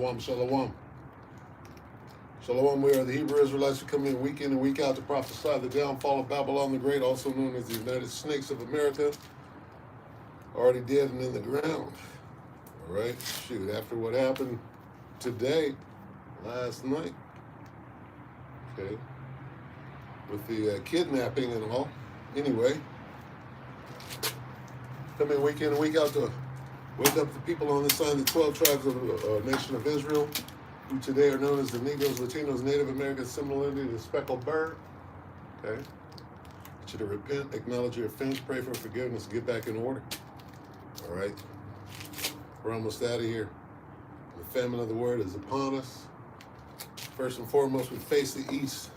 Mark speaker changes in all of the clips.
Speaker 1: Shalom, shalom. Shalom, we are the Hebrew Israelites who come in and week out to prophesy the downfall of Babylon the Great, also known as the United Snakes of America, already dead and in the ground. All right, shoot, after what happened today, last night, okay, with the kidnapping and all. Anyway, come in and week out to wake up the people on this side of the 12 tribes of the nation of Israel, who today are known as the Negroes, Latinos, Native Americans, similarly to the speckled bird. Okay? Get you to repent, acknowledge your offense, pray for forgiveness, get back in order. All right? We're almost out of here. The famine of the word is upon us. First and foremost, we face the east.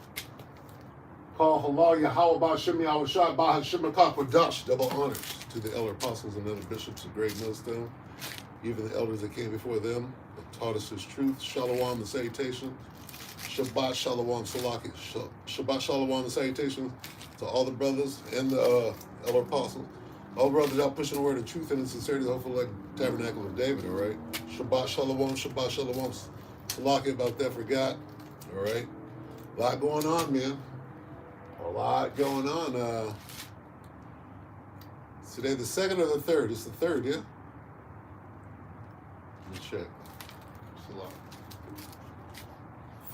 Speaker 1: Call halal Yahweh Ba'Shem Yahushua Ba'Hashem Akakwadash. Double honors to the elder apostles and other bishops of Great Millstone, even the elders that came before them, that taught us his truth. Shalom and salutation. Shabbat Shalom Salaki. Shabbat Shalom and salutation to all the brothers and the elder apostles. All brothers out pushing the word of truth and in sincerity, hopefully like Tabernacle of David, all right? Shabbat Shalom, Shabbat Shalom. Salaki about that, forgot, all right? A lot going on, man. A lot going on. Today the second or the third? It's the third, yeah? Let me check. It's a lot.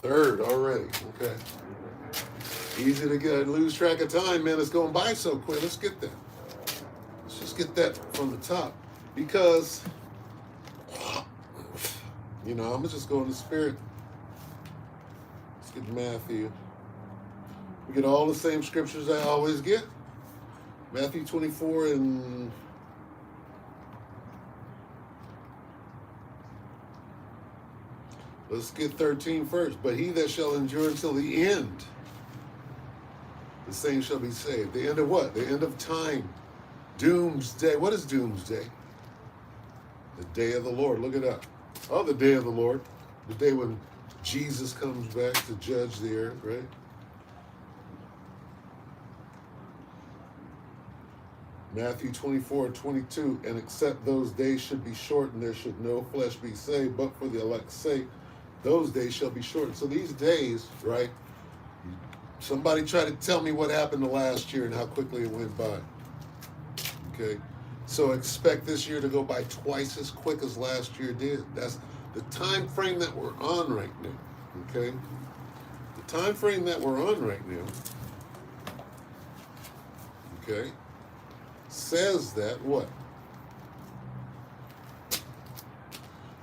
Speaker 1: Third already, okay. Easy to get, lose track of time, man. It's going by so quick. Let's get that. Let's just get that from the top. Because, you know, I'm going to just go in the spirit. Let's get Matthew. We get all the same scriptures I always get. Matthew 24 and let's get 13 first. But he that shall endure until the end, the same shall be saved. The end of what? The end of time. Doomsday. What is doomsday? The day of the Lord. Look it up. Oh, the day of the Lord. The day when Jesus comes back to judge the earth, right? Matthew 24:22, and except those days should be shortened, there should no flesh be saved, but for the elect's sake, those days shall be shortened. So these days, right, somebody try to tell me what happened the last year and how quickly it went by. Okay, so expect this year to go by twice as quick as last year did. That's the time frame that we're on right now, okay? The time frame that we're on right now, okay, says that what?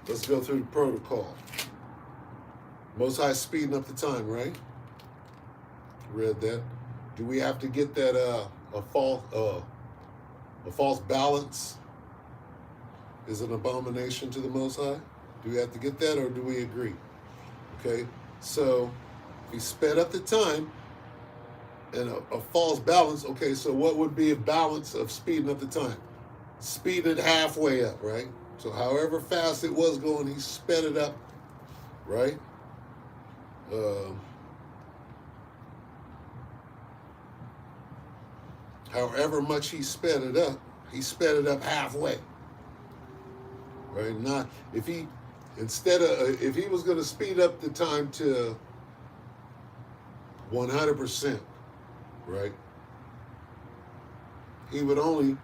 Speaker 1: Let's go through the protocol. Most High speeding up the time, right? Read that. Do we have to get that a false balance is an abomination to the Most High? Do we have to get that, or do we agree? Okay, so we sped up the time. And a false balance, okay, so what would be a balance of speeding up the time? Speed it halfway up, right? So however fast it was going, he sped it up, right? However much he sped it up halfway, right? Not, if he was going to speed up the time to 100%, right, he would only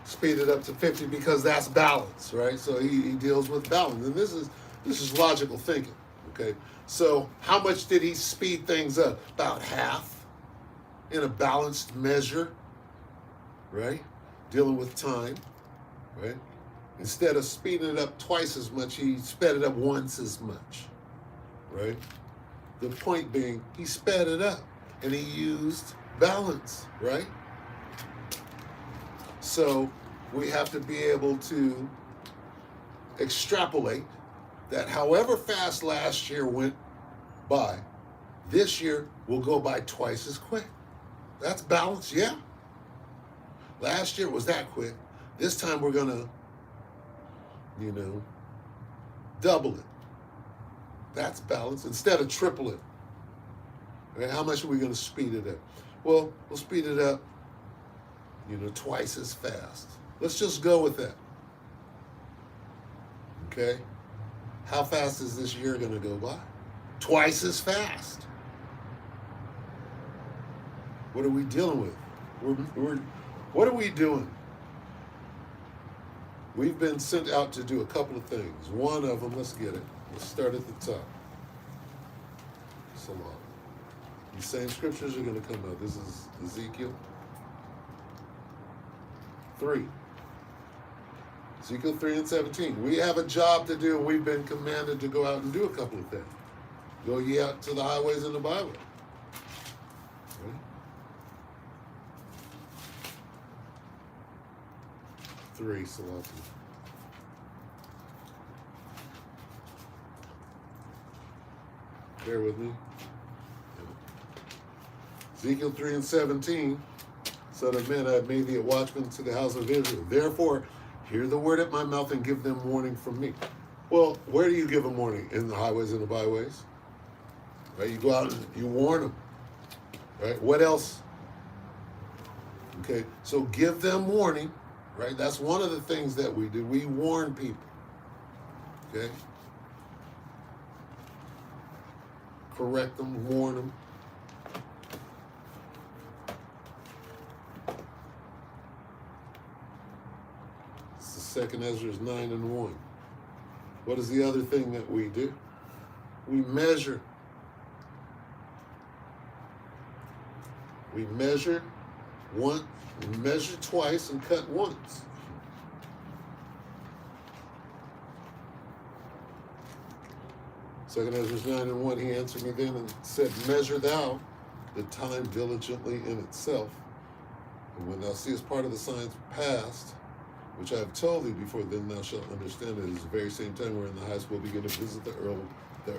Speaker 1: speed it up to 50 because that's balance, right? So he deals with balance, and this is logical thinking, okay? So how much did he speed things up? About half in a balanced measure, right? Dealing with time, right? Instead of speeding it up twice as much, he sped it up once as much, right? The point being, he sped it up and he used balance, right? So we have to be able to extrapolate that however fast last year went by, this year will go by twice as quick. That's balance, yeah. Last year was that quick. This time we're gonna, double it. That's balance instead of triple it. Right? How much are we gonna speed it up? Well, we'll speed it up, twice as fast. Let's just go with that. Okay? How fast is this year going to go by? Twice as fast. What are we dealing with? What are we doing? We've been sent out to do a couple of things. One of them, let's get it. Let's start at the top. Salah. These same scriptures are going to come out. This is Ezekiel 3. Ezekiel 3 and 17. We have a job to do, and we've been commanded to go out and do a couple of things. Go ye out to the highways and the byways. Right? 3, Salati. Bear with me. Ezekiel 3 and 17. Son of man, I have made thee a watchman to the house of Israel. Therefore, hear the word at my mouth and give them warning from me. Well, where do you give them warning? In the highways and the byways. Right? You go out and you warn them. Right? What else? Okay, so give them warning. Right? That's one of the things that we do. We warn people. Okay? Correct them, warn them. It's the 2nd Ezra 9 and 1. What is the other thing that we do? We measure. We measure once, we measure twice and cut once. Second Ezra 9 and 1, he answered me then and said, measure thou the time diligently in itself. And when thou seest part of the signs past, which I have told thee before, then thou shalt understand it is the very same time wherein the highest will begin to visit the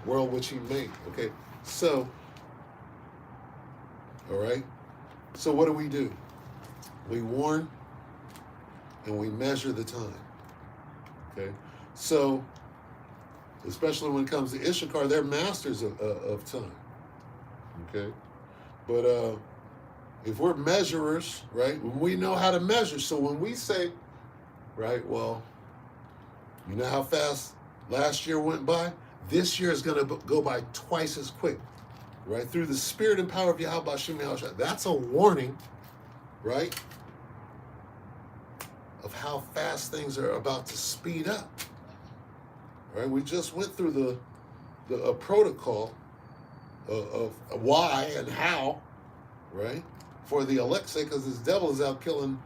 Speaker 1: world which he made. Okay, so, all right, so what do? We warn and we measure the time. Okay, so, especially when it comes to Issachar, they're masters of time. Okay? But if we're measurers, right, when we know how to measure, so when we say, right, well, you know how fast last year went by? This year is going to go by twice as quick, right? Through the spirit and power of Yahweh Shem Yahushua. That's a warning, right, of how fast things are about to speed up. Right, we just went through the protocol of why and how, right, for the elect sake, because this devil is out killing,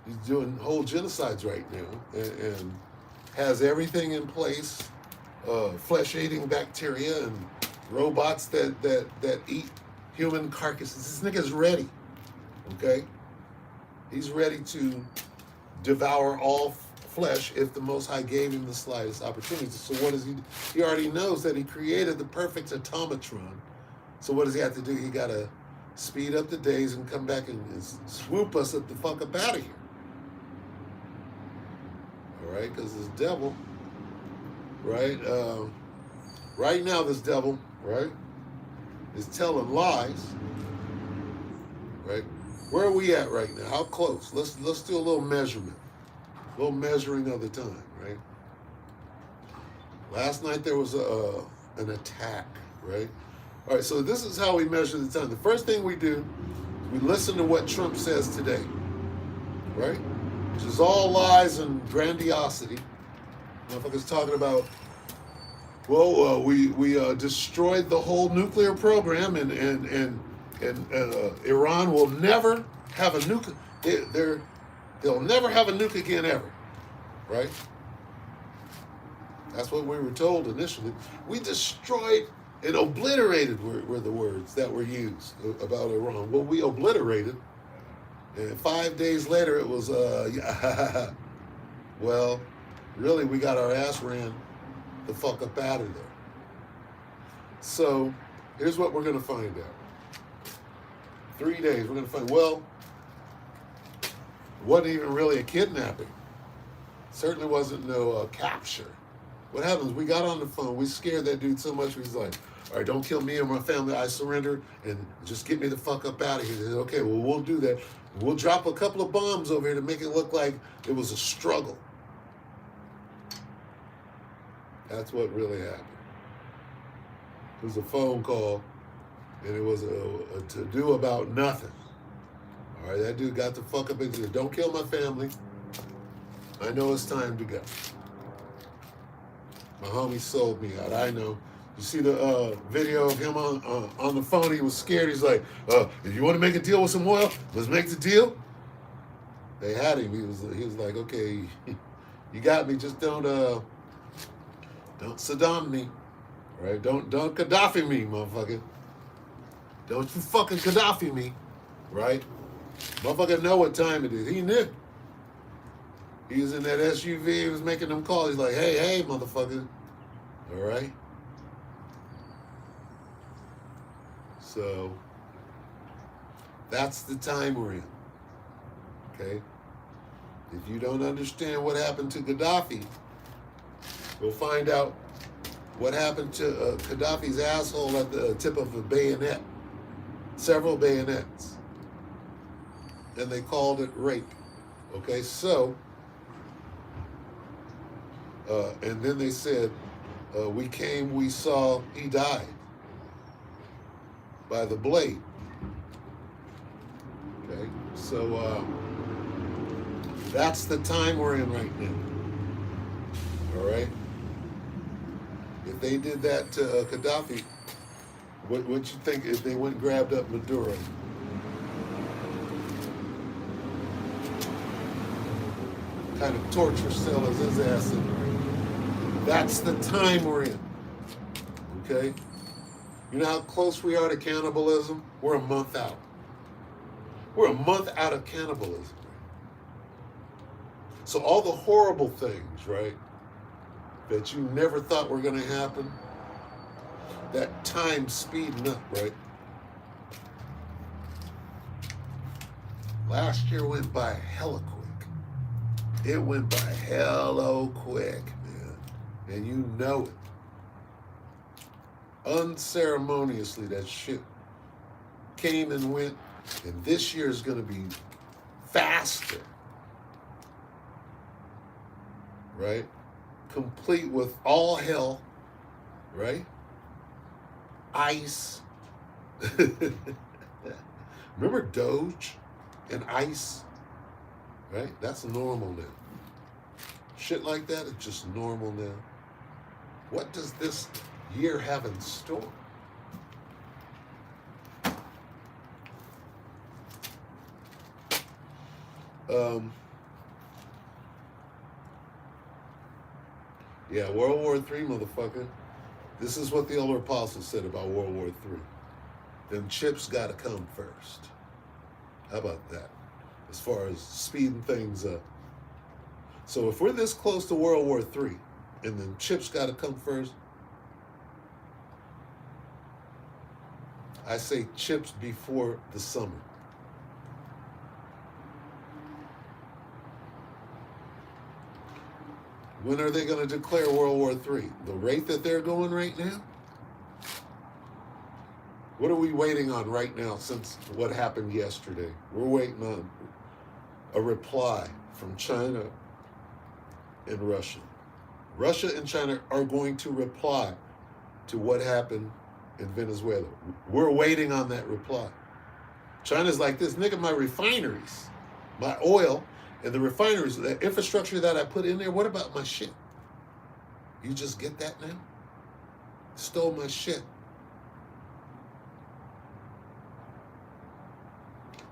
Speaker 1: he's doing whole genocides right now, and has everything in place, flesh-eating bacteria and robots that eat human carcasses. This nigga's ready, okay? He's ready to devour all flesh if the Most High gave him the slightest opportunity. So what does he do? He already knows that he created the perfect automatron. So what does he have to do? He got to speed up the days and come back and swoop us the fuck up out of here. All right? Because this devil, right? Right now this devil, right, is telling lies. Right? Where are we at right now? How close? Let's do a little measurement. A little measuring of the time, right? Last night there was an attack, right? All right, so this is how we measure the time. The first thing we do, we listen to what Trump says today, right? Which is all lies and grandiosity. Motherfuckers talking about, well, we destroyed the whole nuclear program, and Iran will never have a nuke. They'll never have a nuke again ever, right? That's what we were told initially. We destroyed and obliterated were the words that were used about Iran. Well, we obliterated, and 5 days later it was, well, really we got our ass ran the fuck up out of there. So here's what we're going to find out. 3 days, we're going to find, well, wasn't even really a kidnapping. Certainly wasn't no capture. What happens? We got on the phone. We scared that dude so much. He's like, all right, don't kill me and my family. I surrender and just get me the fuck up out of here. He said, okay, well, we'll do that. We'll drop a couple of bombs over here to make it look like it was a struggle. That's what really happened. It was a phone call, and it was a to-do about nothing. All right, that dude got the fuck up and said, "Don't kill my family. I know it's time to go." My homie sold me out. I know. You see the video of him on the phone? He was scared. He's like, "If you want to make a deal with some oil, let's make the deal." They had him. He was like, "Okay, you got me. Just don't Saddam me, right? Don't Gaddafi me, motherfucker. Don't you fucking Gaddafi me, right? Motherfucker know what time it is. He knew. He was in that SUV. He was making them calls. He's like, hey, motherfucker. All right? So, that's the time we're in. Okay? If you don't understand what happened to Gaddafi, we'll find out what happened to Gaddafi's asshole at the tip of a bayonet. Several bayonets. And they called it rape. Okay, so, and then they said, we came, we saw, he died by the blade. Okay, so that's the time we're in right now. All right? If they did that to Gaddafi, what you think if they went and grabbed up Maduro? What kind of torture cell is his ass in? That's the time we're in. Okay? You know how close we are to cannibalism? We're a month out. We're a month out of cannibalism. So all the horrible things, right, that you never thought were going to happen, that time speeding up, right? Last year went by hella quick. It went by hella quick, man. And you know it. Unceremoniously, that shit came and went. And this year is going to be faster. Right? Complete with all hell. Right? Ice. Remember Doge and ice? Right? That's normal now. Shit like that is just normal now. What does this year have in store? Yeah, World War III, motherfucker. This is what the older apostles said about World War III. Them chips gotta come first. How about that? As far as speeding things up. So if we're this close to World War III, and then chips gotta come first, I say chips before the summer. When are they going to declare World War III? The rate that they're going right now? What are we waiting on right now since what happened yesterday? We're waiting on a reply from China and Russia. Russia and China are going to reply to what happened in Venezuela. We're waiting on that reply. China's like this, nigga, my refineries, my oil, and the refineries, the infrastructure that I put in there, what about my shit? You just get that now? Stole my shit.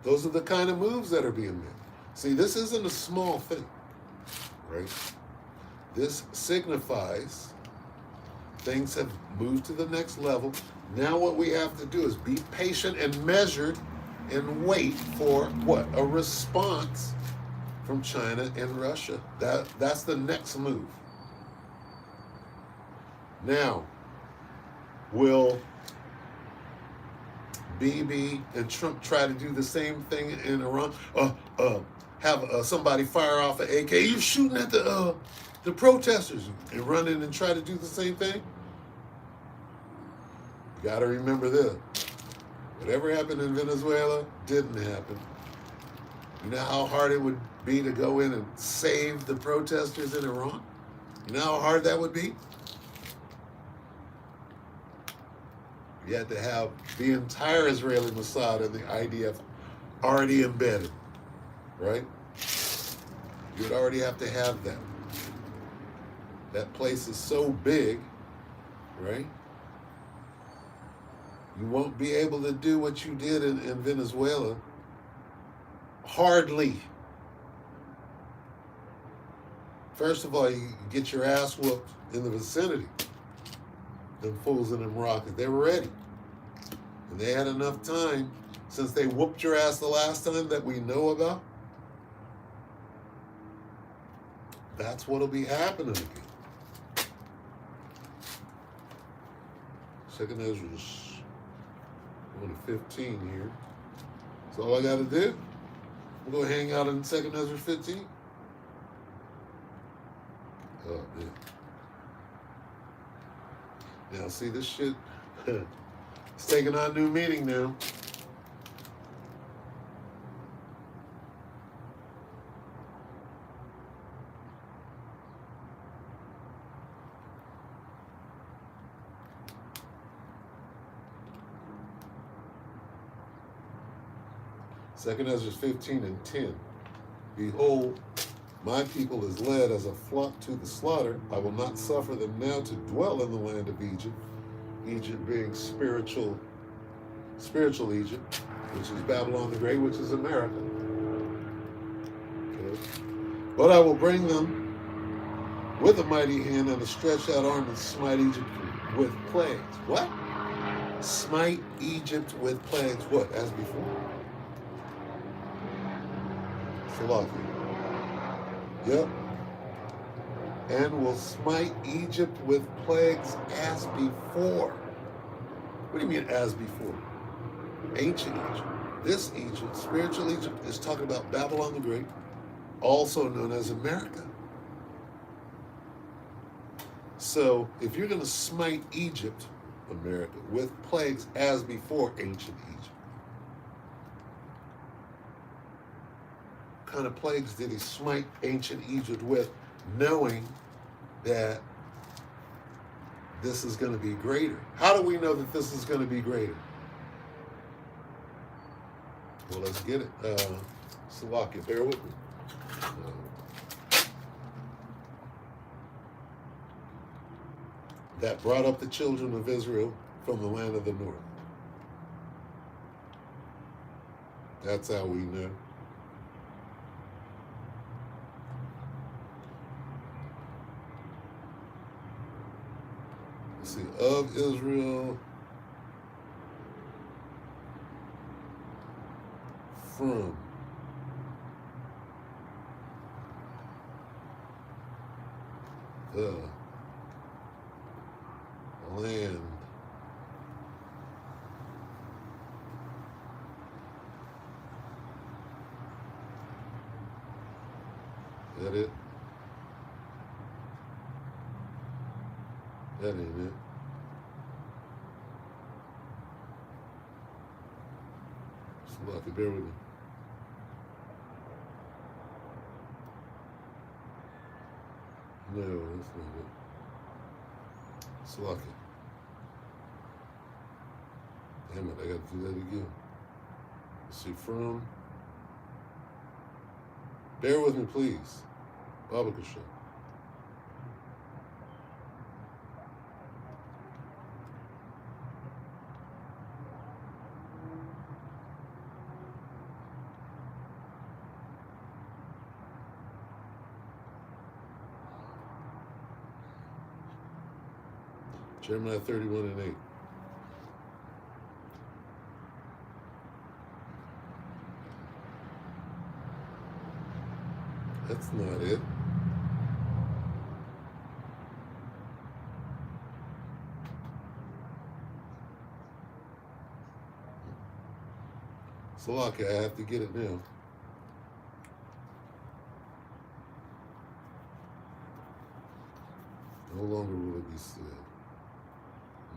Speaker 1: Those are the kind of moves that are being made. See, this isn't a small thing, right? This signifies things have moved to the next level. Now what we have to do is be patient and measured and wait for what? A response from China and Russia. That's the next move. Now, will Bibi and Trump try to do the same thing in Iran? Have somebody fire off an AK? You shooting at the protesters and run in and try to do the same thing? You got to remember this. Whatever happened in Venezuela didn't happen. You know how hard it would be to go in and save the protesters in Iran? You know how hard that would be? You had to have the entire Israeli Mossad and the IDF already embedded, right? You would already have to have that. That place is so big, right? You won't be able to do what you did in Venezuela. Hardly. First of all, you get your ass whooped in the vicinity. Them fools and them rockets, they were ready. And they had enough time, since they whooped your ass the last time that we know about. That's what'll be happening again. Second Ezra's going to 15 here. That's all I got to do. We'll go hang out in Second Ezra 15. Oh, man. Now, see, this shit, it's taking on new meaning now. Second Ezra 15 and 10. Behold, my people is led as a flock to the slaughter. I will not suffer them now to dwell in the land of Egypt. Egypt being spiritual Egypt, which is Babylon the Great, which is America. Okay. But I will bring them with a mighty hand and a stretched out arm and smite Egypt with plagues. What? Smite Egypt with plagues. What? As before. Salafi. Yep. And will smite Egypt with plagues as before. What do you mean as before? Ancient Egypt. This Egypt, spiritual Egypt, is talking about Babylon the Great, also known as America. So if you're going to smite Egypt, America, with plagues as before ancient Egypt, what kind of plagues did he smite ancient Egypt with, knowing that this is going to be greater? How do we know that this is going to be greater? Well, let's get it. Salakia, bear with me. That brought up the children of Israel from the land of the north. That's how we know. Let's see, of Israel from the land that it that ain't it. Salakia, bear with me. No, that's not it. Salakia. Damn it, I gotta do that again. Let's see, from. Bear with me, please. Baba Kasha. Jeremiah 31 and 8. That's not it. Salakia, I have to get it now. No longer will it be said.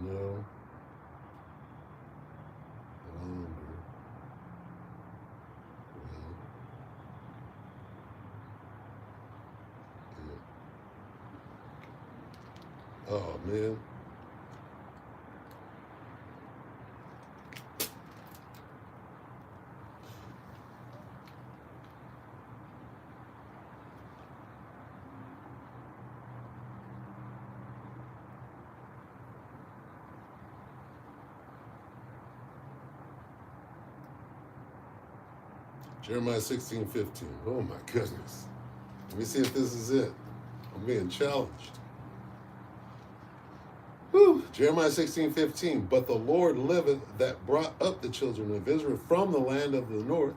Speaker 1: No longer will it. Oh, man. Jeremiah 16:15. Oh my goodness. Let me see if this is it. I'm being challenged. Whew. Jeremiah 16:15. But the Lord liveth that brought up the children of Israel from the land of the north.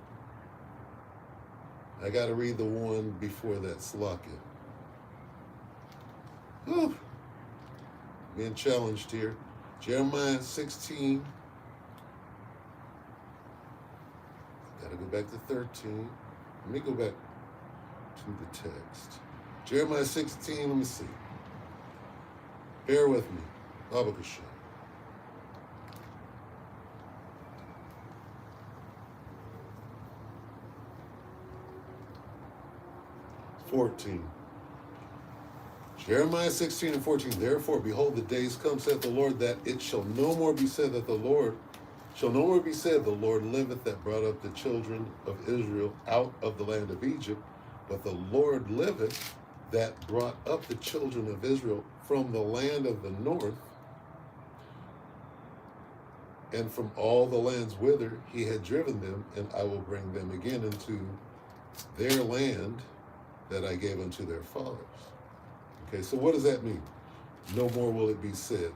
Speaker 1: I got to read the one before that, Salakia. Whew. Being challenged here. Jeremiah 16. Got to go back to 13. Let me go back to the text. Jeremiah 16, let me see. Bear with me. Babakasha. 14. Jeremiah 16:14. Therefore, behold, the days come, saith the Lord, that it shall no more be said that the Lord liveth that brought up the children of Israel out of the land of Egypt, but the Lord liveth that brought up the children of Israel from the land of the north, and from all the lands whither he had driven them, and I will bring them again into their land that I gave unto their fathers. Okay, so what does that mean? No more will it be said.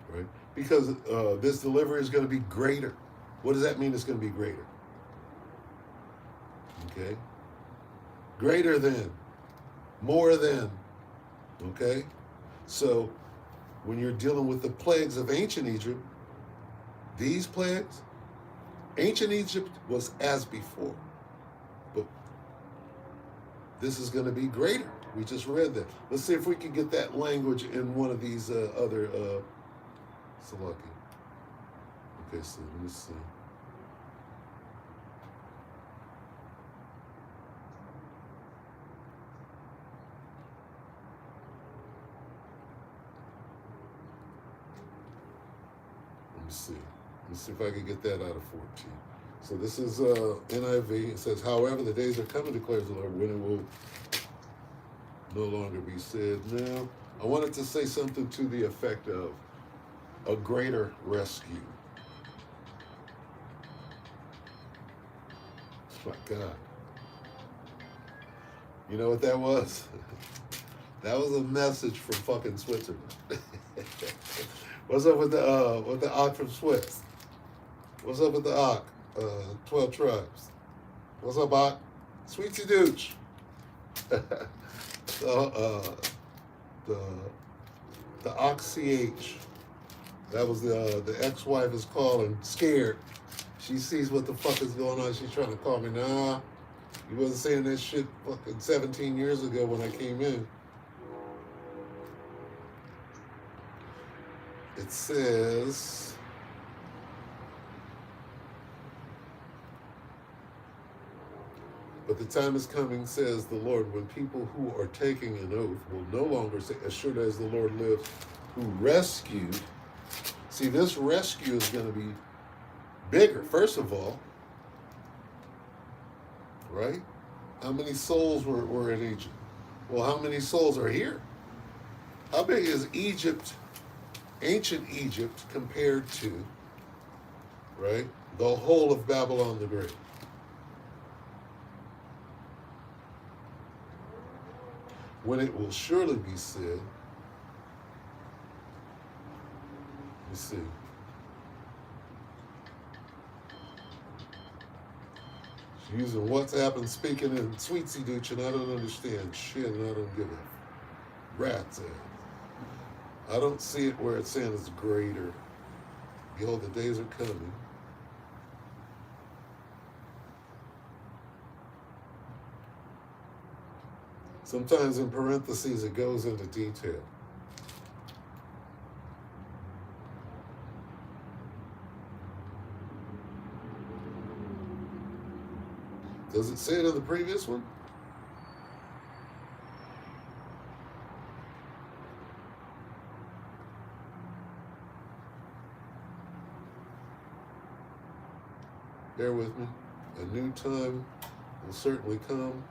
Speaker 1: Right? Because this delivery is going to be greater. What does that mean it's going to be greater? Okay? Greater than. More than. Okay? So, when you're dealing with the plagues of ancient Egypt, these plagues, ancient Egypt was as before. But this is going to be greater. We just read that. Let's see if we can get that language in one of these other Salaki. Okay, so let me see. Let me see. Let's see if I can get that out of 14. So this is NIV. It says, however, the days are coming, declares the Lord, when it will no longer be said. Now, I wanted to say something to the effect of a greater rescue. My God. You know what that was? That was a message from fucking Switzerland. What's up with the Ak from Swiss? What's up with the Ak? 12 tribes. What's up, Ak? Sweetie Dooch. The Ak-CH. That was the ex-wife is calling, scared. She sees what the fuck is going on. She's trying to call me. Nah, you wasn't saying that shit fucking 17 years ago when I came in. It says, but the time is coming, says the Lord, when people who are taking an oath will no longer say, as sure as the Lord lives, who rescued. See, this rescue is going to be bigger, first of all, right? How many souls were in Egypt? Well, how many souls are here? How big is Egypt, ancient Egypt, compared to, right, the whole of Babylon the Great? When it will surely be said, let me see. She's using WhatsApp and speaking in Sweetie Dooch, and I don't understand shit, and I don't give a rat's ass. I don't see it where it's saying it's greater. Behold, the days are coming. Sometimes in parentheses it goes into detail. Does it say it in the previous one? Bear with me. A new time will certainly come.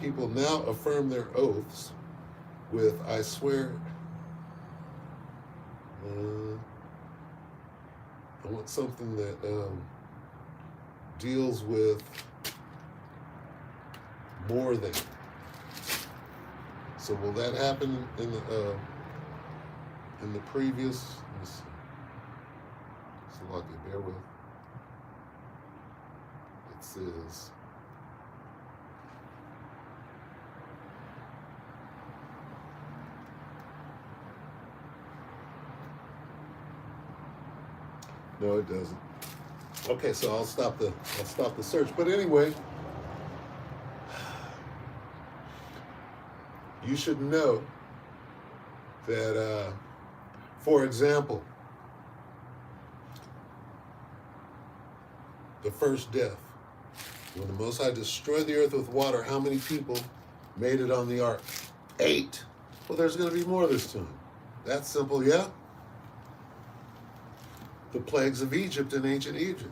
Speaker 1: People now affirm their oaths with, I swear. I want something that deals with more than. So will that happen in the previous? Let me see. So lucky, bear with. It says. No, it doesn't. Okay, so I'll stop the search. But anyway, you should know that, for example, the first death, when the Most High destroyed the earth with water, how many people made it on the ark? 8. Well, there's going to be more this time. That's simple, yeah? The plagues of Egypt in ancient Egypt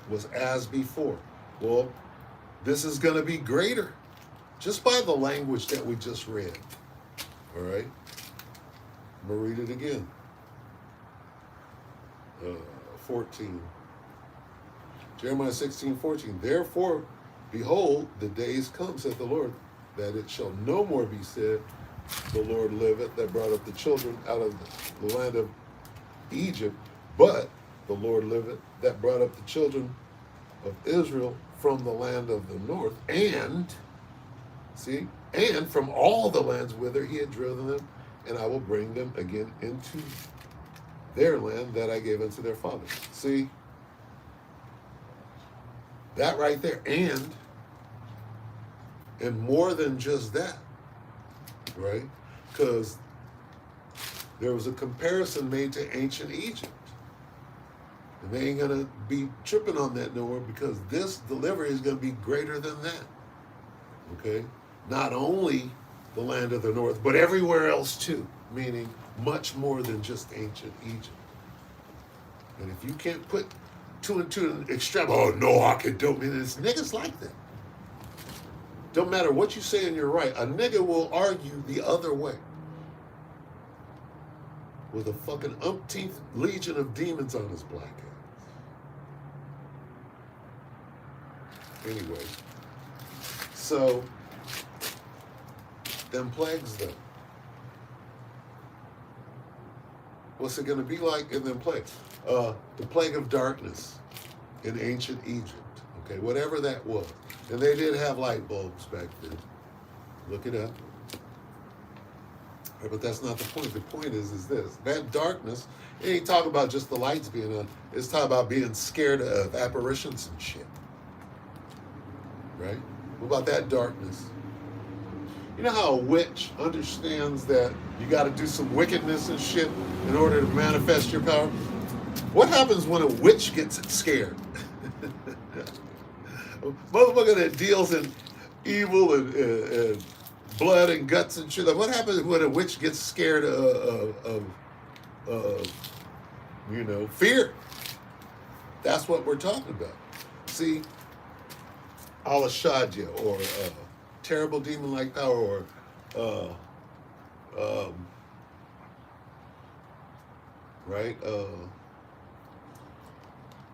Speaker 1: was as before. Well, this is going to be greater just by the language that we just read. All right? I'm going to read it again. 14. Jeremiah 16:14. Therefore, behold, the days come, saith the Lord, that it shall no more be said, the Lord liveth, that brought up the children out of the land of Egypt, but the Lord liveth, that brought up the children of Israel from the land of the north, and from all the lands whither he had driven them, and I will bring them again into their land that I gave unto their fathers. See, that right there, and more than just that, right? Because there was a comparison made to ancient Egypt. And they ain't going to be tripping on that no more, because this delivery is going to be greater than that. Okay? Not only the land of the north, but everywhere else too. Meaning much more than just ancient Egypt. And if you can't put 2 and 2 and extract, oh no, I can do it. And it's niggas like that. Don't matter what you say and you're right. A nigga will argue the other way. With a fucking umpteenth legion of demons on his black ass. Anyway, so them plagues though. What's it going to be like in them plagues? The plague of darkness in ancient Egypt. Okay, whatever that was. And they did have light bulbs back then. Look it up. But that's not the point. The point is this. That darkness, it ain't talking about just the lights being on. It's talking about being scared of apparitions and shit. Right? What about that darkness? You know how a witch understands that you got to do some wickedness and shit in order to manifest your power? What happens when a witch gets scared? Motherfucker that deals in evil and blood and guts and shit. Like, what happens when a witch gets scared of fear? That's what we're talking about. See, Alashadja or terrible demon-like power or right?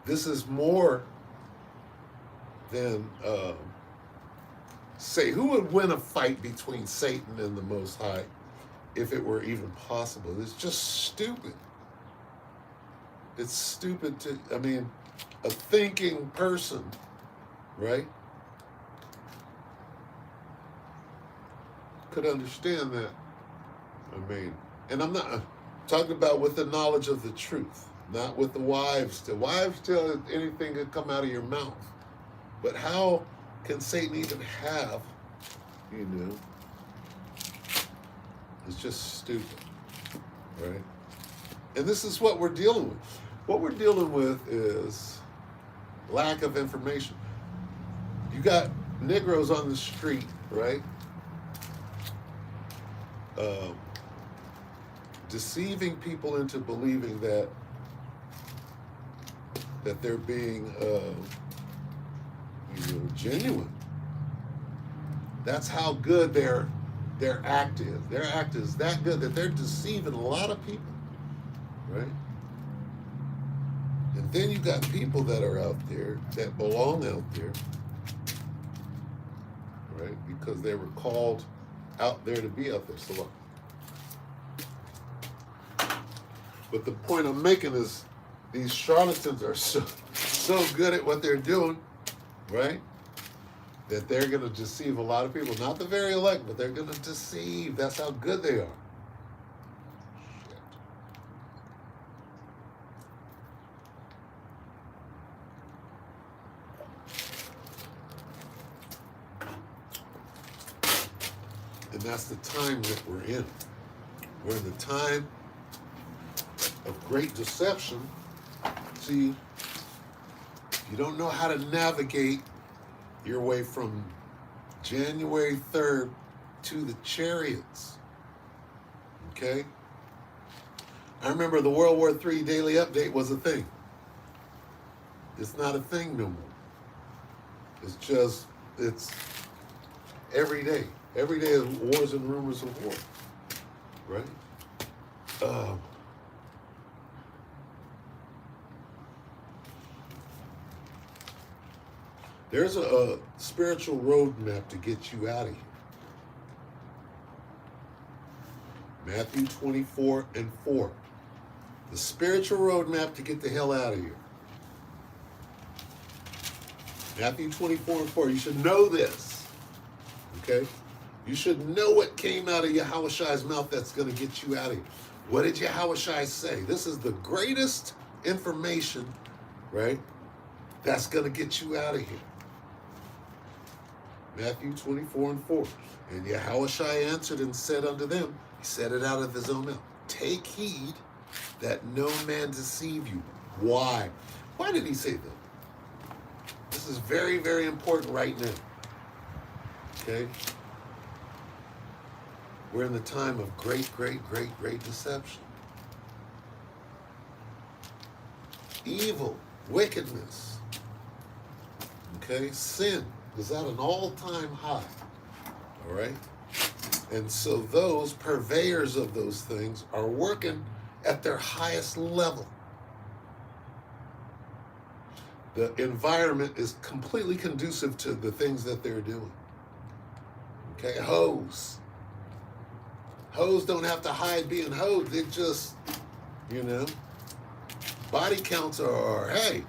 Speaker 1: This is more than say, who would win a fight between Satan and the Most High if it were even possible? It's just stupid. It's stupid to, a thinking person, right, could understand that. And I'm not talking about with the knowledge of the truth, not with the wives. The wives tell anything could come out of your mouth. But how can Satan even have, it's just stupid, right? And this is what we're dealing with. What we're dealing with is lack of information. You got Negroes on the street, right? Deceiving people into believing that they're being genuine. That's how good their act is. Their act is that good that they're deceiving a lot of people, right? And then you got people that are out there that belong out there, right? Because they were called out there to be out there. So, but the point I'm making is these charlatans are so good at what they're doing, right? That they're going to deceive a lot of people. Not the very elect, but they're going to deceive. That's how good they are. And that's the time that we're in. We're in the time of great deception. See, you don't know how to navigate your way from January 3rd to the chariots. Okay? I remember the World War III daily update was a thing. It's not a thing no more. It's every day. Every day is wars and rumors of war. Right? There's a spiritual roadmap to get you out of here. Matthew 24:4. The spiritual roadmap to get the hell out of here. Matthew 24:4. You should know this. Okay? You should know what came out of Yahushai's mouth that's going to get you out of here. What did Yahushai say? This is the greatest information, right? That's going to get you out of here. Matthew 24:4. And Yahushai answered and said unto them, he said it out of his own mouth, take heed that no man deceive you. Why? Why did he say that? This is very, very important right now. Okay? We're in the time of great, great, great, great deception. Evil, wickedness, okay, sin is at an all-time high, all right? And so those purveyors of those things are working at their highest level. The environment is completely conducive to the things that they're doing. Okay, hoes. Hoes don't have to hide being hoes. They just, body counts are, hey,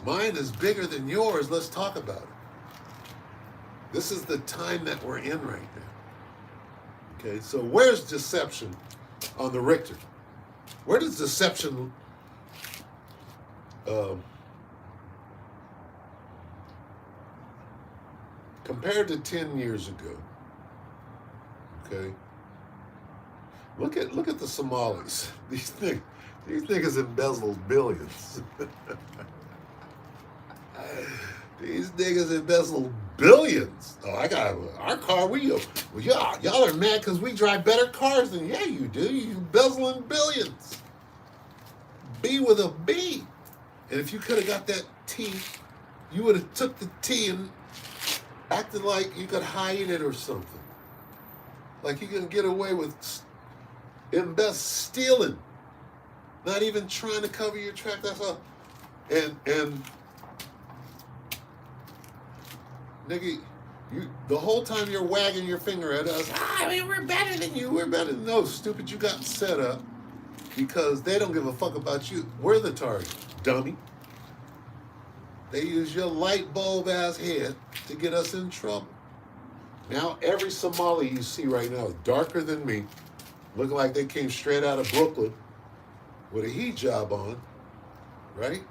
Speaker 1: mine is bigger than yours. Let's talk about it. This is the time that we're in right now. Okay, so where's deception on the Richter? Where does deception compared to 10 years ago? Okay. Look at the Somalis. These niggas embezzled billions. These niggas embezzled billions. Oh, I got our car. Well, y'all are mad because we drive better cars than you do. You embezzling billions. B with a B. And if you could have got that T, you would have took the T and acted like you could hide it or something. Like you can get away with stealing. Not even trying to cover your track. That's all. And nigga, the whole time you're wagging your finger at us, we're better than you. We're better than those. Stupid, you got set up because they don't give a fuck about you. We're the target, dummy. They use your light bulb ass head to get us in trouble. Now every Somali you see right now is darker than me, looking like they came straight out of Brooklyn with a hijab on, right?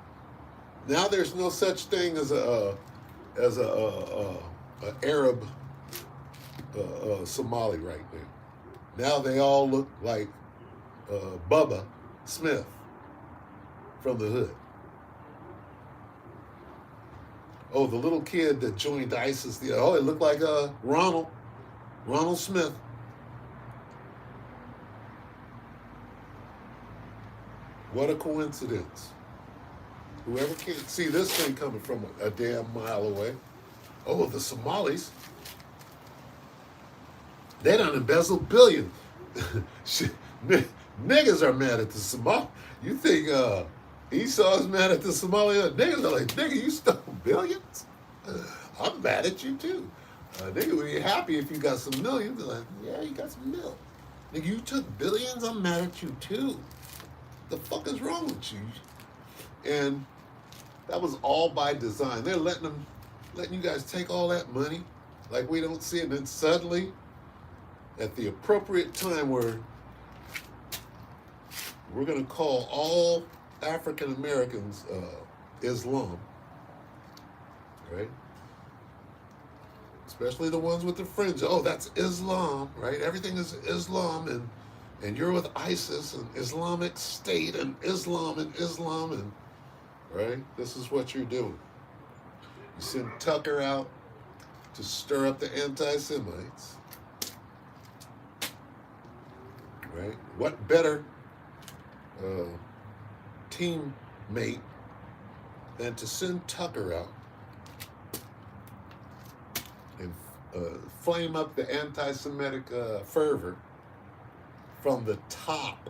Speaker 1: Now there's no such thing as a Arab Somali right now. Now they all look like Bubba Smith from the hood. Oh, the little kid that joined ISIS. It looked like Ronald Smith. What a coincidence. Whoever can't see this thing coming from a damn mile away. Oh, the Somalis. They done embezzled billions. Niggas are mad at the Somalis. You think Esau's mad at the Somalian niggas. They're like, nigga, you stole billions? I'm mad at you too. Nigga, would be happy if you got some millions. They're like, yeah, you got some mil. Nigga, you took billions? I'm mad at you too. The fuck is wrong with you? And that was all by design. They're letting you guys take all that money like we don't see it. And then suddenly, at the appropriate time where we're going to call all African Americans Islam, right? Especially the ones with the fringe. Oh, that's Islam, right? Everything is Islam, and you're with ISIS and Islamic State and Islam, and right? This is what you're doing. You send Tucker out to stir up the anti-Semites, right? What better teammate than to send Tucker out and flame up the anti-Semitic fervor from the top?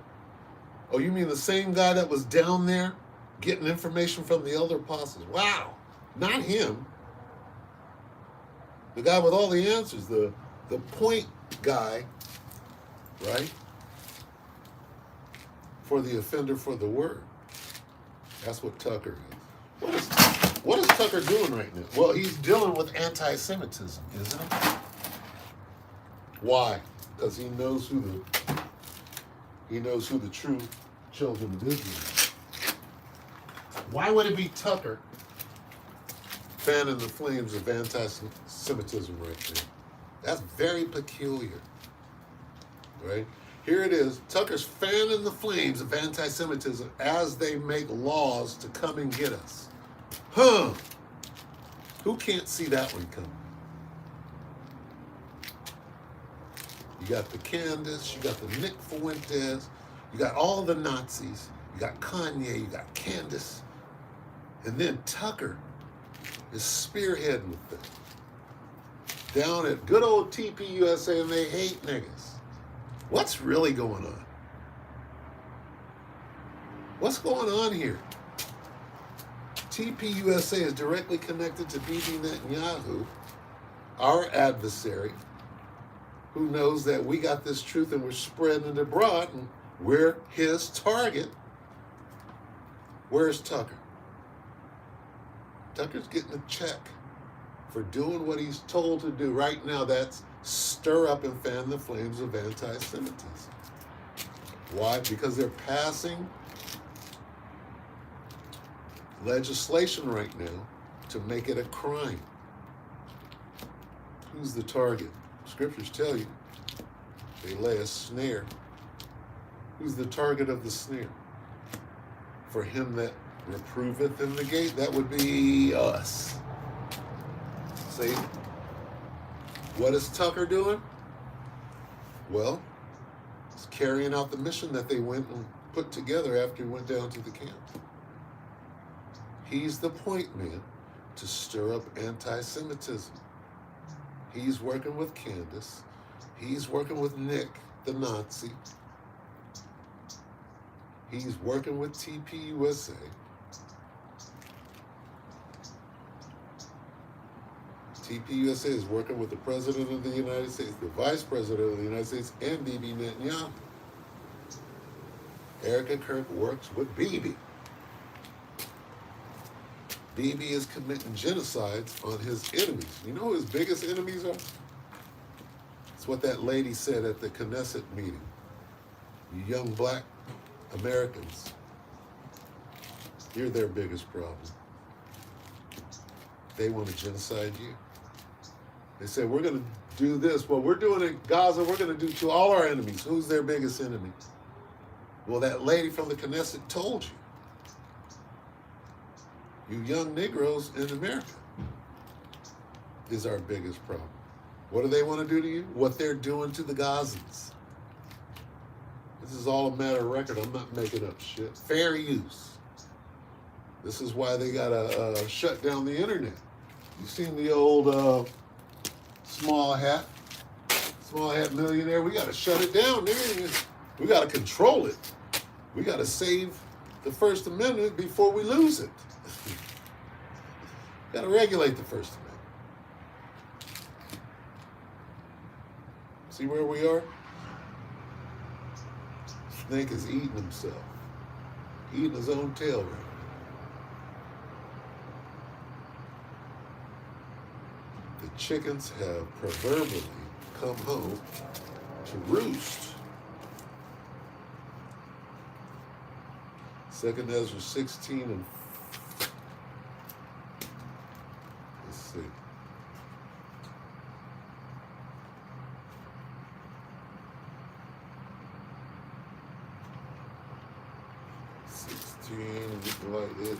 Speaker 1: Oh, you mean the same guy that was down there getting information from the elder apostles? Wow, not him. The guy with all the answers, the point guy, right? For the offender for the word. That's what Tucker is. What is Tucker doing right now? Well, he's dealing with anti-Semitism, isn't he? Why? Because he knows who the true children of Israel are. Why would it be Tucker fanning the flames of anti-Semitism right there? That's very peculiar, right? Here it is. Tucker's fanning the flames of anti-Semitism as they make laws to come and get us. Huh? Who can't see that one coming? You got the Candace, you got the Nick Fuentes, you got all the Nazis, you got Kanye, you got Candace, and then Tucker is spearheading with them. Down at good old TPUSA, and they hate niggas. What's really going on? What's going on here? TPUSA is directly connected to Bibi Netanyahu, our adversary, who knows that we got this truth and we're spreading it abroad and we're his target. Where's Tucker? Tucker's getting a check for doing what he's told to do right now. That's stir up and fan the flames of anti-Semitism. Why? Because they're passing legislation right now to make it a crime. Who's the target? Scriptures tell you they lay a snare. Who's the target of the snare? For him that reproveth in the gate, that would be us. See? What is Tucker doing? Well, he's carrying out the mission that they went and put together after he went down to the camp. He's the point man to stir up anti-Semitism. He's working with Candace. He's working with Nick, the Nazi. He's working with TPUSA. TPUSA is working with the President of the United States, the Vice President of the United States, and Bibi Netanyahu. Erica Kirk works with Bibi. Bibi is committing genocides on his enemies. You know who his biggest enemies are? It's what that lady said at the Knesset meeting. You young black Americans, you're their biggest problem. They want to genocide you. They said, we're going to do this. What we're doing in Gaza, we're going to do to all our enemies. Who's their biggest enemy? Well, that lady from the Knesset told you. You young Negroes in America is our biggest problem. What do they want to do to you? What they're doing to the Gazans. This is all a matter of record. I'm not making up shit. Fair use. This is why they got to shut down the internet. You seen the old small hat millionaire? We got to shut it down, nigga. We got to control it. We got to save the First Amendment before we lose it. Got to regulate the First Amendment. See where we are? Snake is eating himself, eating his own tail right now. The chickens have proverbially come home to roost. 2nd Ezra 16 and let's see. Like it.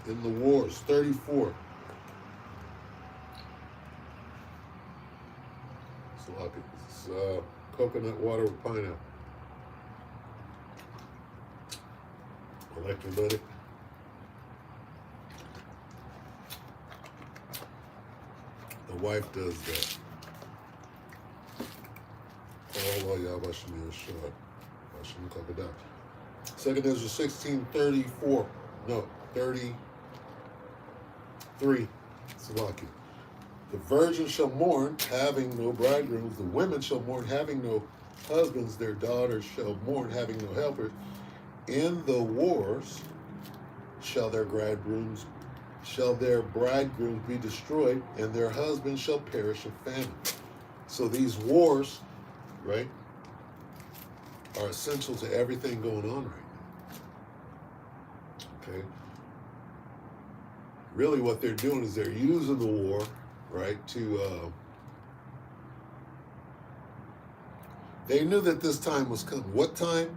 Speaker 1: In the wars, 34. It's coconut water with pineapple. Electrolytic. The wife does that. Oh, yeah, I should be short. I shouldn't talk it down. 2nd Ezra 16:34. No, 33. Salaki. The virgin shall mourn, having no bridegrooms. The women shall mourn, having no husbands. Their daughters shall mourn, having no helpers. In the wars shall their bridegrooms be destroyed, and their husbands shall perish of famine. So these wars, right, are essential to everything going on right now. Okay? Really what they're doing is they're using the war, right, to, they knew that this time was coming. What time?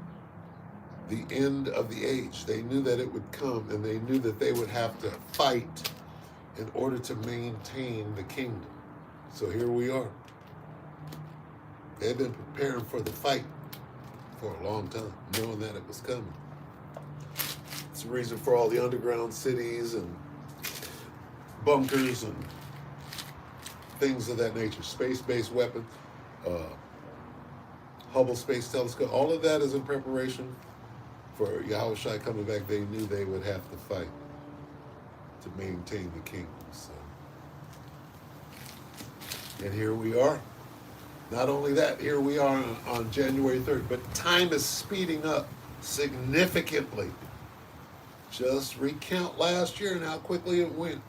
Speaker 1: The end of the age. They knew that it would come, and they knew that they would have to fight in order to maintain the kingdom. So here we are. They've been preparing for the fight for a long time, knowing that it was coming. It's the reason for all the underground cities and bunkers and things of that nature. Space-based weapons, Hubble Space Telescope, all of that is in preparation for Yahushua coming back. They knew they would have to fight to maintain the kingdom. So. And here we are. Not only that, here we are on January 3rd, but time is speeding up significantly. Just recount last year and how quickly it went.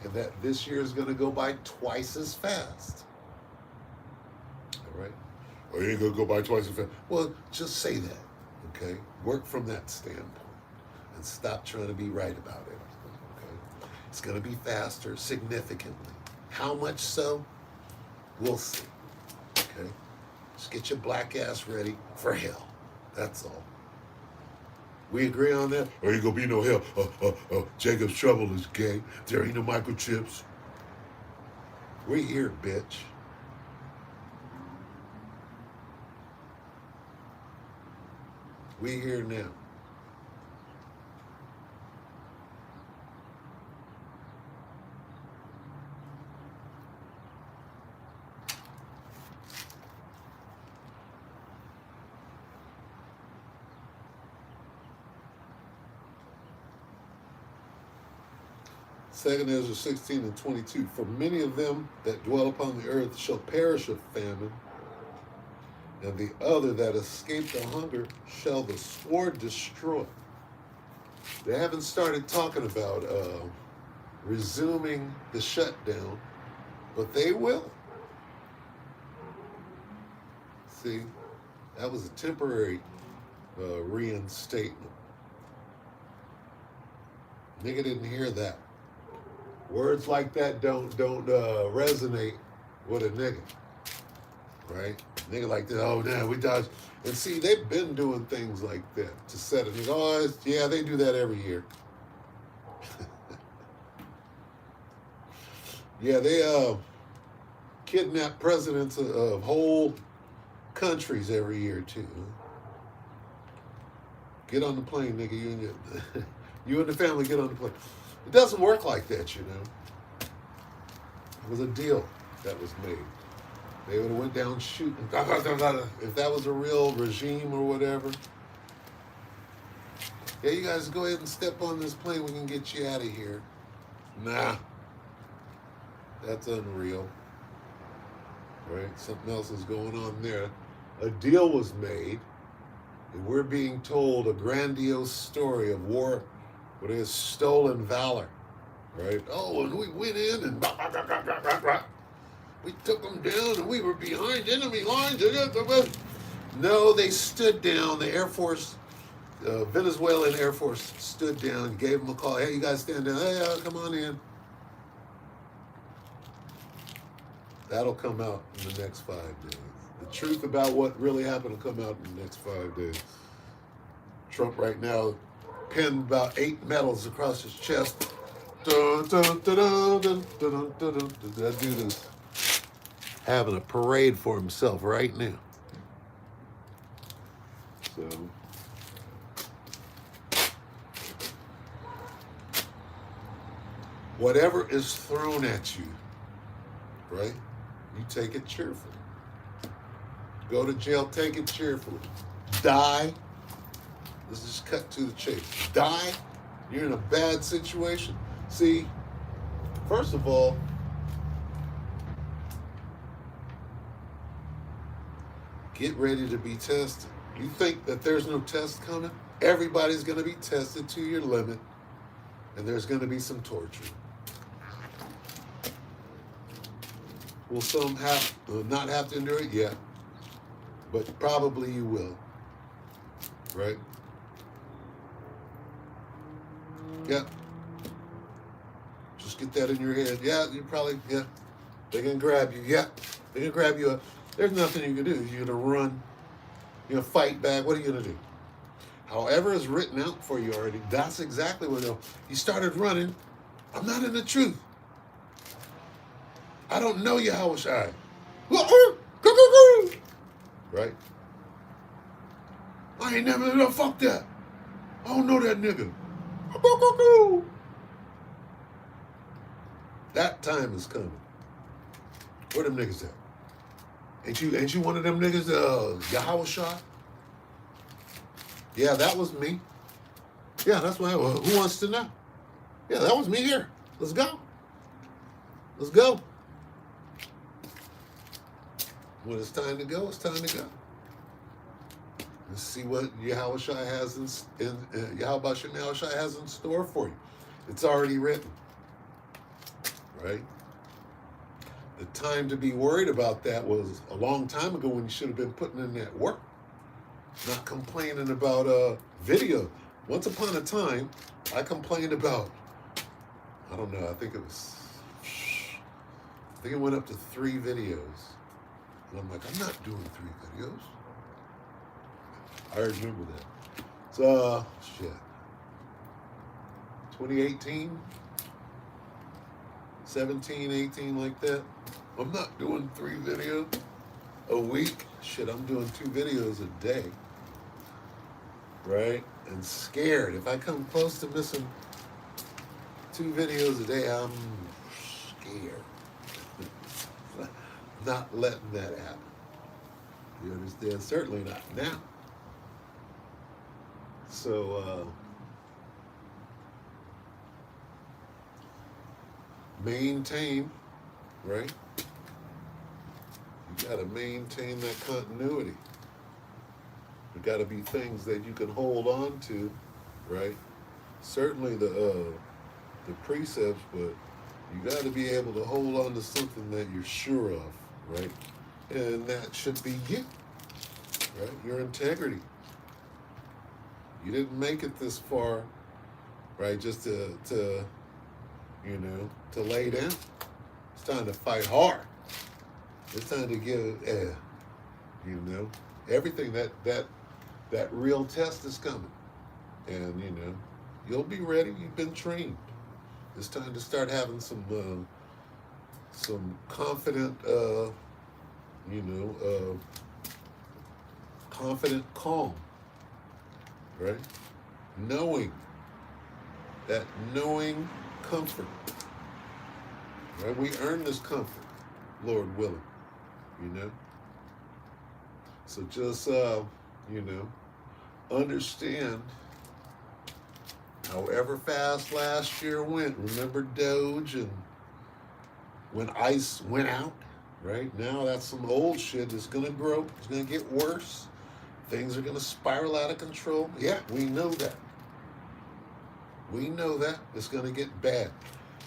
Speaker 1: And that this year is going to go by twice as fast. All right? Or you ain't going to go by twice as fast. Well, just say that, okay? Work from that standpoint and stop trying to be right about everything, okay? It's going to be faster significantly. How much so? We'll see, okay? Just get your black ass ready for hell. That's all. We agree on that? Or ain't gonna be no hell. Jacob's Trouble is gay. There ain't no microchips. We here, bitch. We here now. Second Ezra 16 and 22. For many of them that dwell upon the earth shall perish of famine, and the other that escape the hunger shall the sword destroy. They haven't started talking about resuming the shutdown, but they will. See, that was a temporary reinstatement. Nigga didn't hear that. Words like that don't resonate with a nigga, right? Nigga like that, oh, damn, we dodged. And see, they've been doing things like that to set it. Oh, yeah, they do that every year. Yeah, they kidnap presidents of whole countries every year, too. Get on the plane, nigga. You can You and the family get on the plane. It doesn't work like that, you know. It was a deal that was made. They would have went down shooting. If that was a real regime or whatever. Yeah, you guys go ahead and step on this plane. We can get you out of here. Nah. That's unreal. Right? Something else is going on there. A deal was made, and we're being told a grandiose story of war with his stolen valor. Right? Oh, and we went in and we took them down, and we were behind enemy lines. No, they stood down. The Air Force, Venezuelan Air Force, stood down, gave them a call. Hey, you guys stand down. Hey, come on in. That'll come out in the next 5 days. The truth about what really happened will come out in the next 5 days. Trump right now pinned about 8 medals across his chest. That dude is having a parade for himself right now. So, whatever is thrown at you, right? You take it cheerfully. Go to jail, take it cheerfully. Die. Let's just cut to the chase. Die. You're in a bad situation. See, first of all, get ready to be tested. You think that there's no test coming? Everybody's going to be tested to your limit, and there's going to be some torture. Will some not have to endure it? Yeah. But probably you will. Right? Yeah. Just get that in your head. Yeah, you probably, yeah. They can grab you. Yeah. They can grab you. There's nothing you can do. You're going to run. You're going to fight back. What are you going to do? However is written out for you already, that's exactly what they'll. You started running. I'm not in the truth. I don't know Yahushua. Right? I ain't never, no, fuck that. I don't know that nigga. That time is coming. Where them niggas at? Ain't you one of them niggas, Yahushua? Yeah, that was me. Yeah, that's what I was. Who wants to know? Yeah, that was me here. Let's go. Let's go. When it's time to go, it's time to go. Let's see what Yahushua has Yahushua has in store for you. It's already written. Right? The time to be worried about that was a long time ago when you should have been putting in that work. Not complaining about video. Once upon a time, I complained about, I don't know, I think it went up to 3 videos. And I'm like, I'm not doing 3 videos. I remember that. So, shit. 2018, 17, 18, like that. I'm not doing 3 videos a week. Shit, I'm doing 2 videos a day. Right? And scared. If I come close to missing 2 videos a day, I'm scared. Not letting that happen. You understand? Certainly not now. So, maintain, right? You got to maintain that continuity. There got to be things that you can hold on to, right? Certainly the precepts, but you got to be able to hold on to something that you're sure of, right? And that should be you, right? Your integrity. You didn't make it this far, right? Just to lay down. It's time to fight hard. It's time to give, everything that real test is coming. And, you'll be ready. You've been trained. It's time to start having some confident, confident calm, right? Knowing that knowing comfort. Right? We earn this comfort, Lord willing, you know? So just, you know, understand however fast last year went. Remember Doge and when ICE went out, right? Now that's some old shit that's going to grow. It's going to get worse. Things are going to spiral out of control. Yeah, we know that. We know that. It's going to get bad.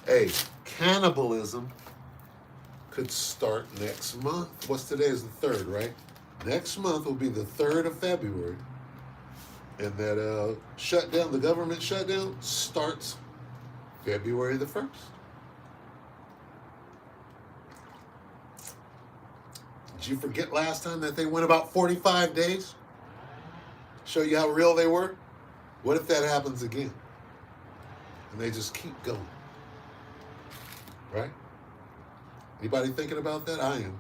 Speaker 1: Hey, cannibalism could start next month. What's today is the 3rd, right? Next month will be the 3rd of February. And that shutdown, the government shutdown, starts February the 1st. Did you forget last time that they went about 45 days? Show you how real they were? What if that happens again? And they just keep going. Right? Anybody thinking about that? I am.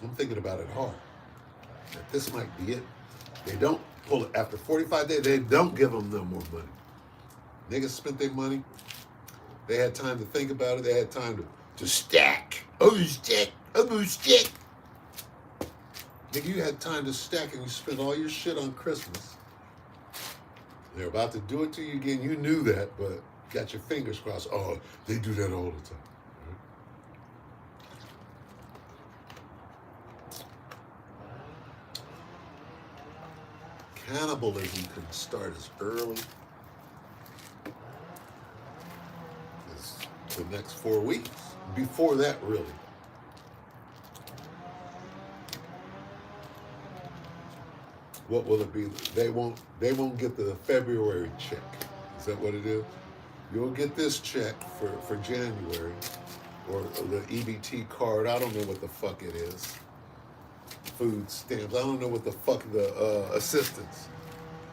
Speaker 1: I'm thinking about it hard. That this might be it. They don't pull it. After 45 days, they don't give them no more money. Niggas spent their money. They had time to think about it. They had time to stack. Oh, stack. Oh, stack. Nigga, you had time to stack and you spent all your shit on Christmas. They're about to do it to you again. You knew that, but got your fingers crossed. Oh, they do that all the time. Cannibalism could start as early as the next 4 weeks. Before that, really. What will it be? They won't get the February check. Is that what it is? You'll get this check for January, or the EBT card. I don't know what the fuck it is. Food stamps. I don't know what the fuck the assistance.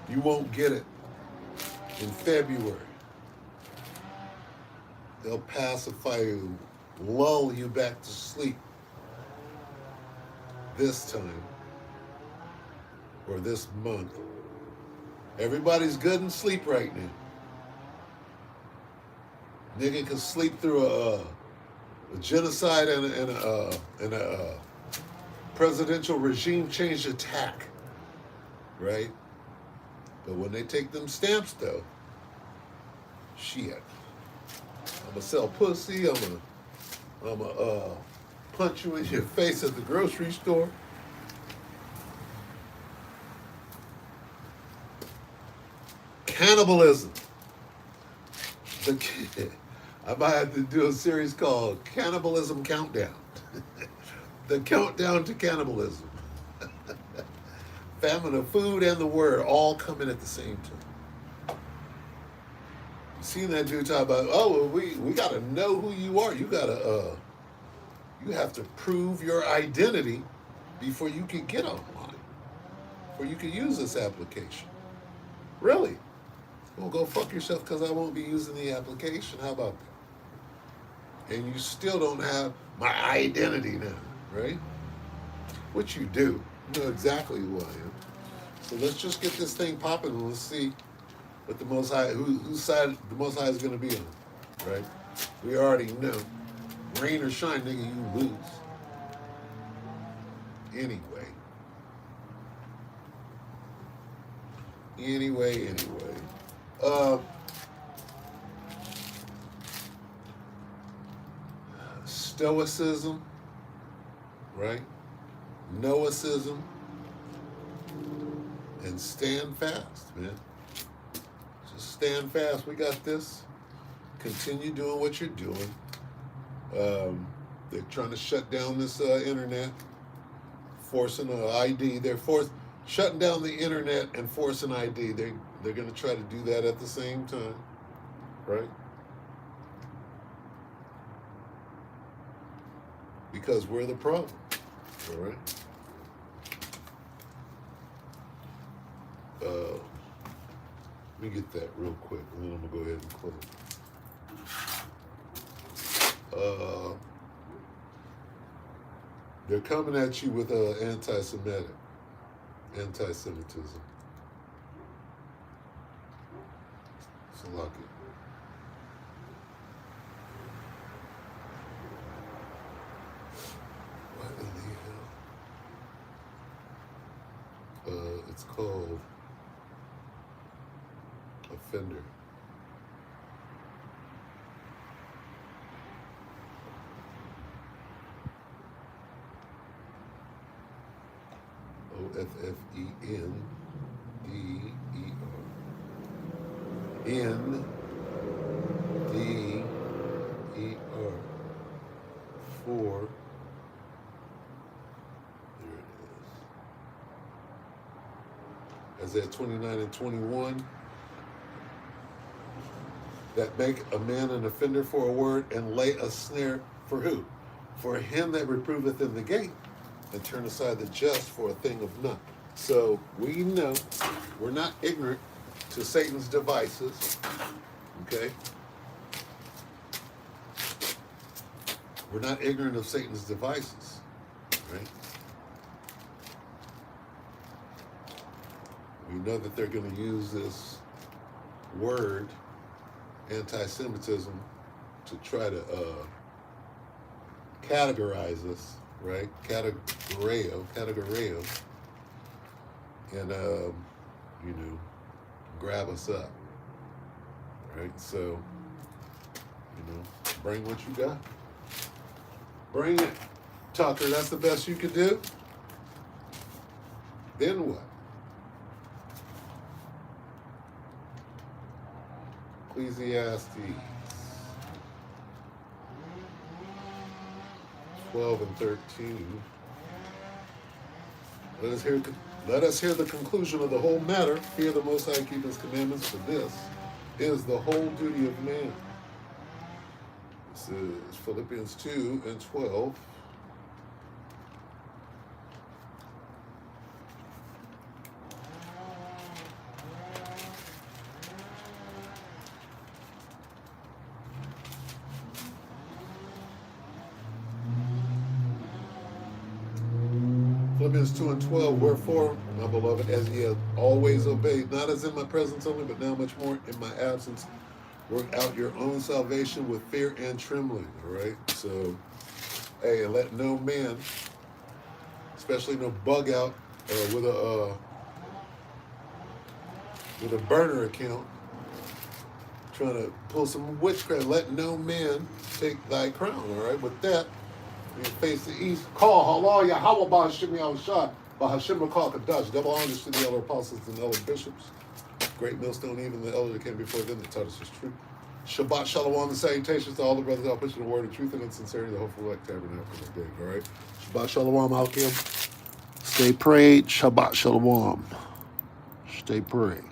Speaker 1: You won't get it in February. They'll pacify you, lull you back to sleep this time or this month. Everybody's good in sleep right now. Nigga can sleep through a genocide and a presidential regime change attack, right? But when they take them stamps, though, shit. I'ma sell pussy. I'ma punch you in your face at the grocery store. Cannibalism. I might have to do a series called Cannibalism Countdown. The countdown to cannibalism. Famine of food and the word all coming at the same time. You seen that dude talk about, oh, we gotta know who you are. You gotta you have to prove your identity before you can get online. Before you can use this application. Really? Well, go fuck yourself because I won't be using the application. How about that? And you still don't have my identity now, right? Which you do. You know exactly who I am. So let's just get this thing popping and let's see what the Most High, whose side the Most High is going to be on, right? We already know. Rain or shine, nigga, you lose. Anyway. Stoicism, right? Noicism, and stand fast, man. Just stand fast. We got this. Continue doing what you're doing. They're trying to shut down this internet, forcing an ID. They're shutting down the internet and forcing ID. They're going to try to do that at the same time, right? Because we're the problem, all right? Let me get that real quick, and then I'm going to go ahead and close. They're coming at you with anti-Semitism. Salaki. What in the hell? It's called Offender. OFFENDER. NDER. 4. There it is. Isaiah 29 and 21. That make a man an offender for a word and lay a snare for who? For him that reproveth in the gate and turn aside the just for a thing of none. So we know we're not ignorant to Satan's devices. Okay? We're not ignorant of Satan's devices, right? We know that they're going to use this word, anti-Semitism, to try to categorize us, right? Categoreo, and grab us up, right? So, bring what you got. Bring it, Tucker. That's the best you could do. Then what? Ecclesiastes 12 and 13. Let us hear the conclusion of the whole matter. Fear the Most High and keep His commandments, for this is the whole duty of man. This is Philippians 2 and 12. Philippians 2 and 12, wherefore, my beloved, as ye have always obeyed, not as in my presence only, but now much more in my absence, work out your own salvation with fear and trembling, all right? So, hey, and let no man, especially no bug out with a burner account, trying to pull some witchcraft, let no man take thy crown, all right? With that, you face the east. Call halal Yahweh Bahashim Yahushua Bahashim Rakal Kadash. Double honors to the elder apostles and elder bishops. Great millstone, even the elder that came before them that taught us his truth. Shabbat Shalom and salutations to all the brothers out pushing the word of truth and in sincerity, the hopeful elect tabernacle of the day. All right. Shabbat Shalom, Alkim. Stay prayed. Shabbat Shalom. Stay prayed.